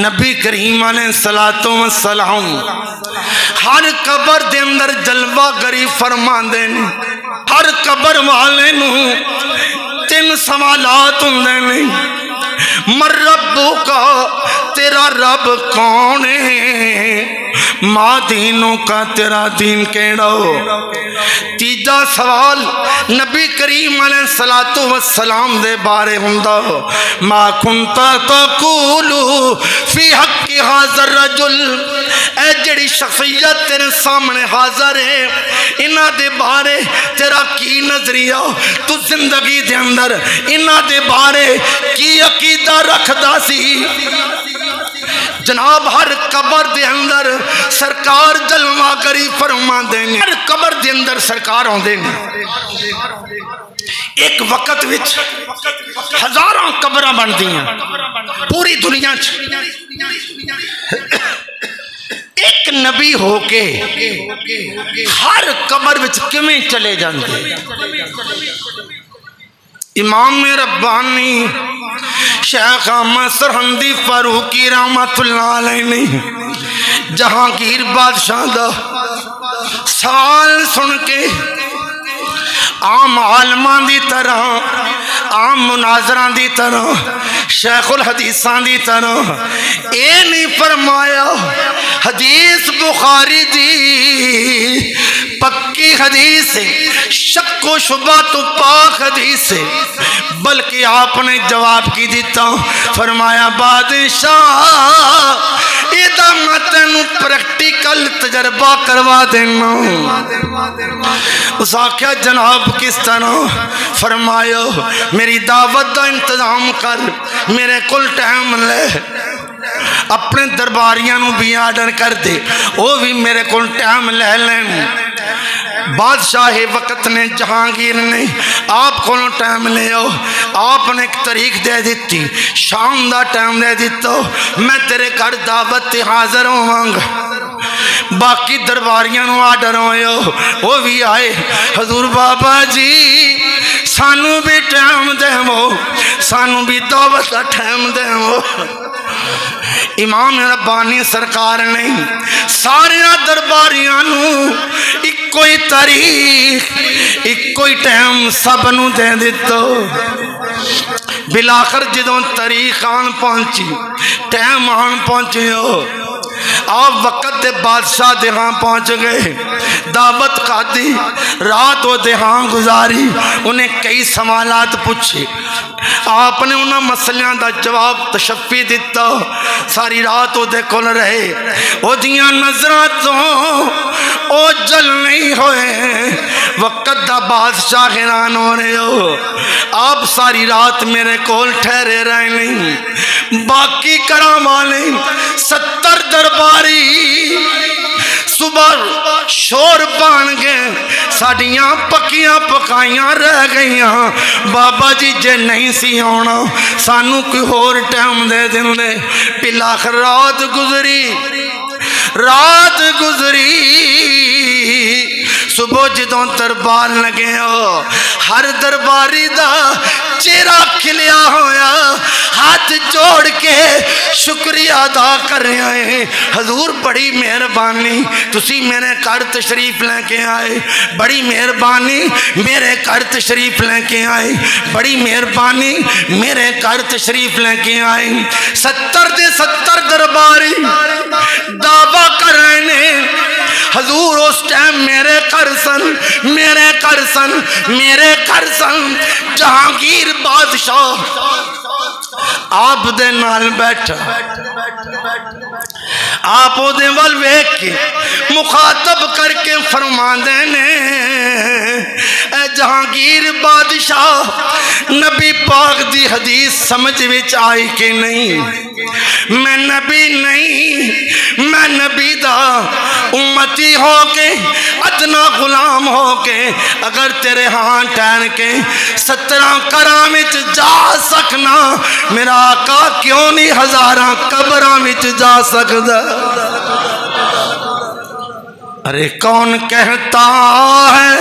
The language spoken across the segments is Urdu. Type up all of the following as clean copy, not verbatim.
نبی کریم علیہ السلام ہر قبر دے اندر جلوہ گری فرماندے نے، ہر قبر والے نو تین سوالات ہوندے نے، من ربک، تیرا رب کون ہے؟ ما دینوں کا، تیرا دین کیڑا ہو؟ تیجا سوال نبی کریم علیہ السلام دے بارے ہوندا، ما کنت تقول فی حق ھذا الرجل، اے جڑی شخصیت تیرے سامنے حاضر ہے انہاں دے بارے تیرا کی نظریہ؟ تو زندگی دے اندر انہاں دے بارے کی عقیدہ رکھدا سی؟ جناب ہر قبر دے اندر سرکار جلوہ گری فرما دے، ہر قبر دے اندر سرکار ہوندے نے۔ ایک وقت وچ ہزاراں قبراں بندیاں پوری دنیا چ، ایک نبی ہو کے ہر قبر وچ کیویں چلے جاندے؟ امام ربانی شیخ احمد سرہندی فاروقی رحمت اللہ علیہ نے جہانگیر بادشاہ دا سوال سن کے عام عالمان دی طرح، عام مناظران دی طرح، شیخ الحدیثان دی طرح اے نہیں فرمایا حدیث بخاری دی پکی حدیث ہے، شک و شبہ تو پاک حدیث ہے، بلکہ آپ نے جواب کی دیتا، فرمایا بادشاہ ایدہ میں تینوں پریکٹیکل تجربہ کروا دینا۔ اس آخیا جناب کس طرح؟ فرمایا میری دعوت دا انتظام کر، میرے کل ٹائم لے، اپنے درباریاں نو بھی آرڈر کر دے وہ بھی میرے کل ٹائم لے لیں۔ بادشاہ وقت نے، جہانگیر نے آپ کو ٹائم لے آؤ، آپ نے ایک تاریخ دے دیتی، شام دا ٹائم دے دیتا، میں تیرے گھر دعوت حاضر ہوں۔ باقی درباریاں نو آرڈر ہوئے وہ بھی آئے، حضور بابا جی سانو بھی ٹائم دے وہ، سانو بھی دعوت کا ٹائم دے وہ۔ امام ربانی سرکار نے سارے درباریاں نو ایک کوئی تاریخ، ایک کوئی ٹائم سب نو دے دیتا۔ بلاخر جدوں تاریخ آن پہنچی، ٹائم آن پہنچے ہو، آپ وقت دے بادشاہ دہاں پہنچ گئے، دعوت کھاتی، رات وہ دہاں گزاری، انہیں کئی سوالات پوچھے، آپ نے انہاں مسئلیاں دا جواب تشفی دیتا، ساری رات وہ دے کھل رہے، وہ دیاں نظرات تو او جل نہیں ہوئے، وقت دا بادشاہ حیران ہو رہے ہو، آپ ساری رات میرے کول ٹھہرے رہے نہیں۔ باقی کرام والے 70 درباری صبح شور پان گئے، ساڑیاں پکیاں پکائیاں رہ گئیاں، بابا جی جے نہیں سی ہونا سانو کوئی اور ٹائم دے دن دے۔ بلاخر رات گزری، رات گزری، صبح جدوں دربار لگے ہو، ہر درباری دا چہرہ کھلیا ہویا، ہاتھ جوڑ کے شکریہ ادا کر رہے ہیں، حضور بڑی مہربانی تسی میرے گھر تشریف لے کے آئے، بڑی مہربانی میرے گھر تشریف لے کے آئے، بڑی مہربانی میرے گھر تشریف لے کے آئے۔ 70 دے 70 درباری دعویٰ کر رہے ہیں، حضور اس ٹائم میرے گھر سن، میرے گھر سن، میرے گھر سن۔ جہانگیر بادشاہ آپ دے نال بیٹھا، آپ او دے وال ویکھ کے مخاطب کر کے فرما دینے، اے جہانگیر بادشاہ نبی پاک دی حدیث سمجھ وچ آئی کہ نہیں؟ میں نبی نہیں، میں نبی دا امتی ہو کے، ادنا غلام ہو کے، اگر تیرے ہاں ٹھہر کے 17 کرام وچ جا سکنا، میرا آقا کیوں نہیں ہزاراں قبراں وچ جا سکدا؟ ارے کون کہتا ہے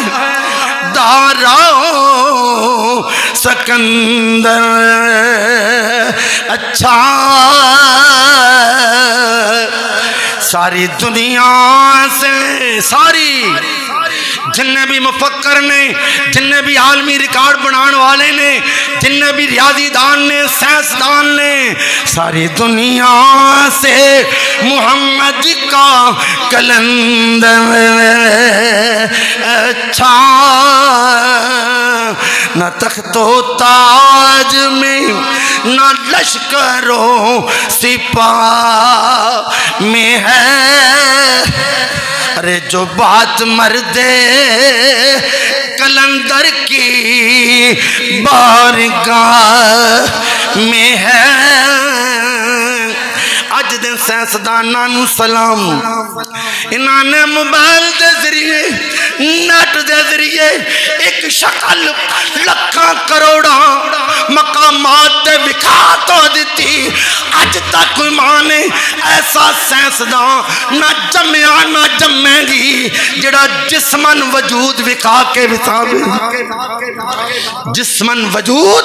داراؤ سکندر اچھا ساری دنیا سے ساری جنہیں بھی مفکر نے، جنہیں بھی عالمی ریکارڈ بنان والے نے، جنہیں بھی ریاضی دان نے، سائنسدان نے، ساری دنیا سے محمد کا کلندر اچھا، نہ تخت و تاج میں نہ لشکروں سپاہ میں ہے، ارے جو بات مرد کلندر کی بارگاہ میں ہے۔ اج دن سائنسداناں نو سلام، انہاں نے موبائل دے ذریعے، نیٹ دے ذریعے ایک شکل لکھاں کروڑاں مقامات تے وکھا تو دیتی۔ اج تک کوئی ماں نے ایسا سائنسدان نہ جمیا نہ جمے گی جڑا جسمن وجود وکھا کے وکھاوے، جسمن وجود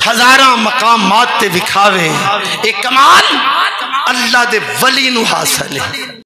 ہزاراں مقامات تے وکھاوے۔ ایک کمال اللہ دے ولی نو حاصل ہے۔